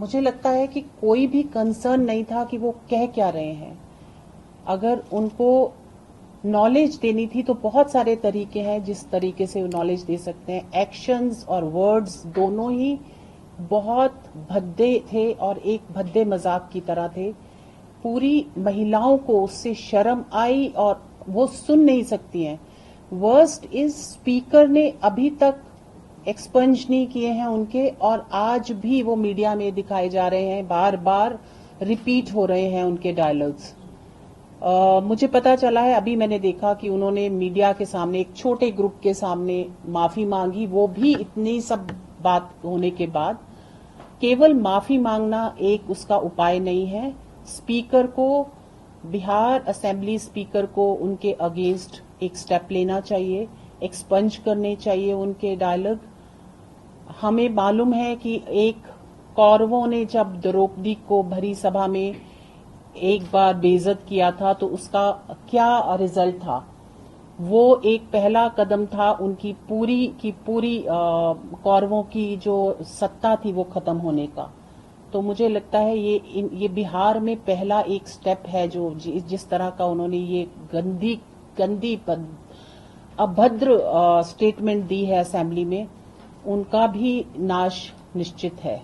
मुझे लगता है कि कोई भी कंसर्न नहीं था कि वो कह क्या रहे हैं। अगर उनको नॉलेज देनी थी तो बहुत सारे तरीके हैं जिस तरीके से वो नॉलेज दे सकते हैं। एक्शंस और वर्ड्स दोनों ही बहुत भद्दे थे और एक भद्दे मजाक की तरह थे। पूरी महिलाओं को उससे शर्म आई और वो सुन नहीं सकती हैं। वर्स्ट इज स्पीकर ने अभी तक एक्सपंज नहीं किए हैं उनके, और आज भी वो मीडिया में दिखाए जा रहे हैं, बार बार रिपीट हो रहे हैं उनके डायलॉग्स। मुझे पता चला है, अभी मैंने देखा कि उन्होंने मीडिया के सामने एक छोटे ग्रुप के सामने माफी मांगी, वो भी इतनी सब बात होने के बाद। केवल माफी मांगना एक उसका उपाय नहीं है। स्पीकर को, बिहार असेंबली स्पीकर को उनके अगेंस्ट एक स्टेप लेना चाहिए, एक्सपंज करने चाहिए उनके डायलॉग। हमें मालूम है कि एक कौरवों ने जब द्रौपदी को भरी सभा में एक बार बेइज्जत किया था तो उसका क्या रिजल्ट था। वो एक पहला कदम था उनकी पूरी कौरवों की जो सत्ता थी वो खत्म होने का। तो मुझे लगता है ये बिहार में पहला एक स्टेप है जो जिस तरह का उन्होंने ये गंदी अभद्र स्टेटमेंट दी है असेंबली में, उनका भी नाश निश्चित है।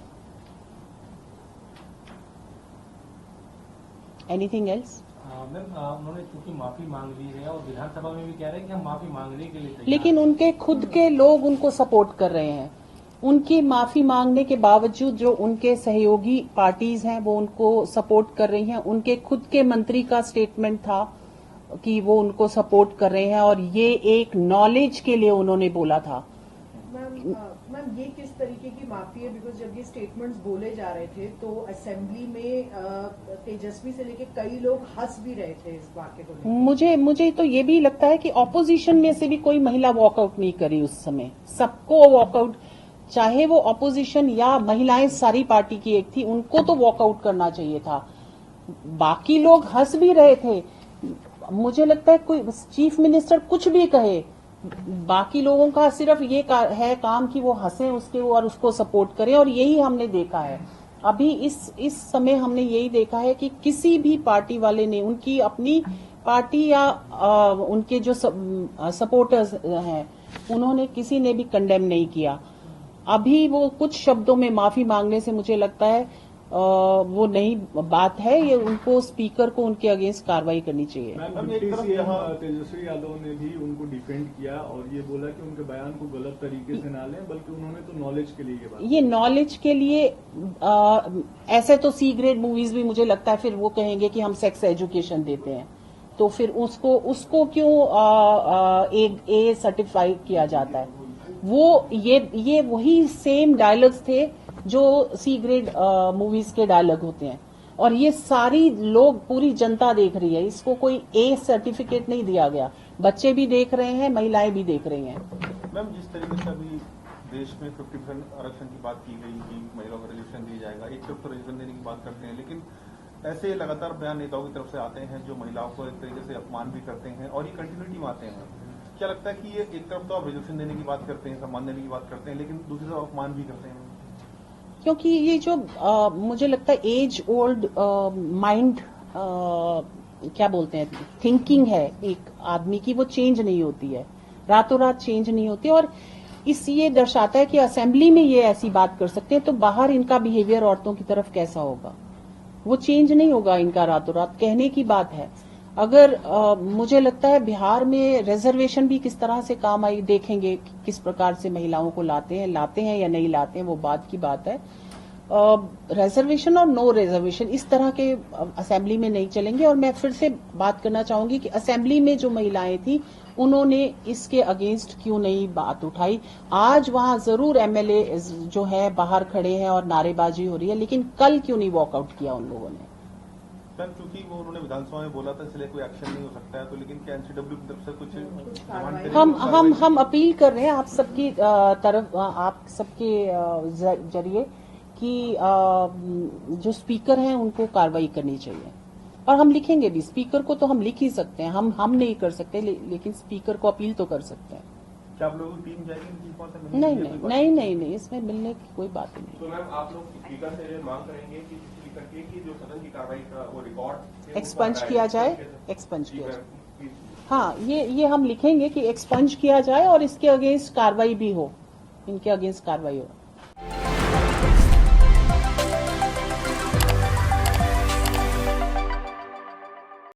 Anything else? मैम, उन्होंने चूंकि माफी मांग ली है और विधानसभा में भी कह रहे हैं कि हम माफी मांगने के लिए तैयार, लेकिन उनके खुद के लोग उनको सपोर्ट कर रहे हैं। उनकी माफी मांगने के बावजूद जो उनके सहयोगी पार्टीज हैं वो उनको सपोर्ट कर रही हैं। उनके खुद के मंत्री का स्टेटमेंट था कि वो उनको सपोर्ट कर रहे हैं, और ये एक नॉलेज के लिए उन्होंने बोला था। मैम, ये किस तरीके की माफी है? बिकॉज जब ये स्टेटमेंट्स बोले जा रहे थे तो असेंबली में तेजस्वी से लेके कई लोग हंस भी रहे थे इस वाक्य को लेकर। मुझे तो ये भी लगता है कि ऑपोजिशन में से भी कोई महिला वॉकआउट नहीं करी उस समय। सबको वॉकआउट, चाहे वो ऑपोजिशन या महिलाएं सारी पार्टी की एक थी, उनको तो वॉकआउट करना चाहिए था। बाकी लोग हंस भी रहे थे। मुझे लगता है कोई चीफ मिनिस्टर कुछ भी कहे, बाकी लोगों का सिर्फ ये है काम कि वो हंसे उसके और उसको सपोर्ट करें, और यही हमने देखा है। अभी इस समय हमने यही देखा है कि किसी भी पार्टी वाले ने, उनकी अपनी पार्टी या उनके जो सपोर्टर्स हैं, उन्होंने किसी ने भी कंडेम नहीं किया। अभी वो कुछ शब्दों में माफी मांगने से मुझे लगता है वो नई बात है। ये उनको, स्पीकर को उनके अगेंस्ट कार्रवाई करनी चाहिए। मैम, एक तरफ यहाँ तेजस्वी यादव ने भी उनको डिफेंड किया और ये बोला कि उनके बयान को गलत तरीके से ना लें, बल्कि उन्होंने तो नॉलेज के लिए ये नॉलेज के लिए ऐसे तो सी ग्रेड मूवीज भी मुझे लगता है फिर वो कहेंगे कि हम सेक्स एजुकेशन देते हैं, तो फिर उसको क्यों ए सर्टिफाई किया जाता है? वो ये वही सेम डायलॉग्स थे जो सी ग्रेड मूवीज के डायलॉग होते हैं, और ये सारी लोग, पूरी जनता देख रही है। इसको कोई ए सर्टिफिकेट नहीं दिया गया। बच्चे भी देख रहे हैं, महिलाएं भी देख रही हैं। मैम, जिस तरीके से अभी देश में 50% आरक्षण की बात की गई कि महिलाओं को रिजर्वेशन दिया जाएगा, एक तरफ तो रिजर्वेशन देने की बात करते हैं, लेकिन ऐसे लगातार बयान नेताओं की तरफ से आते हैं जो महिलाओं को एक तरीके से अपमान भी करते हैं और ये कंटिन्यूटी में आते हैं। क्या लगता है कि ये एक तरफ तो आप रिजर्वेशन देने की बात करते हैं, सम्मान देने की बात करते हैं, लेकिन दूसरी तरफ अपमान भी करते हैं? क्योंकि ये जो मुझे लगता है एज ओल्ड माइंड, क्या बोलते हैं, थिंकिंग है एक आदमी की, वो चेंज नहीं होती है, रातों रात चेंज नहीं होती। और ये दर्शाता है कि असेंबली में ये ऐसी बात कर सकते हैं, तो बाहर इनका बिहेवियर औरतों की तरफ कैसा होगा? वो चेंज नहीं होगा इनका रातों रात। कहने की बात है। अगर मुझे लगता है बिहार में रिजर्वेशन भी किस तरह से काम आई, देखेंगे किस प्रकार से महिलाओं को लाते हैं या नहीं लाते हैं, वो बात की बात है। रिजर्वेशन और नो रिजर्वेशन इस तरह के असेंबली में नहीं चलेंगे। और मैं फिर से बात करना चाहूंगी कि असेंबली में जो महिलाएं थी उन्होंने इसके अगेंस्ट क्यों नहीं बात उठाई। आज वहां जरूर एमएलए जो है बाहर खड़े हैं और नारेबाजी हो रही है, लेकिन कल क्यों नहीं वॉकआउट किया उन लोगों ने? मैम, क्योंकि वो उन्होंने विधानसभा में बोला था इसलिए कोई एक्शन नहीं हो सकता है, तो लेकिन क्या एनसीडब्ल्यू की तरफ से कुछ हम अपील कर रहे हैं आप सबकी तरफ, आप सबके जरिए कि जो स्पीकर हैं उनको कार्रवाई करनी चाहिए। और हम लिखेंगे भी, स्पीकर को तो हम लिख ही सकते हैं, हम नहीं कर सकते, लेकिन स्पीकर को अपील तो कर सकते हैं। क्या आप लोगों की टीम जाएगी इन चीफों से मिलने नहीं के लिए? नहीं कोई बात नहीं नहीं नहीं, इसमें मिलने की कोई बात ही नहीं। तो मैम आप लोग स्पीकर से मांग करेंगे कि स्पीकर के कि जो सदन की कार्रवाई का वो रिकॉर्ड एक्सपंज किया जाए, एक्सपंज किया जाए। जाए। हाँ, ये हम लिखेंगे कि एक्सपंज किया जाए और इसके अगेंस्ट कार्रवाई भी हो, इनके अगेंस्ट कार्रवाई हो।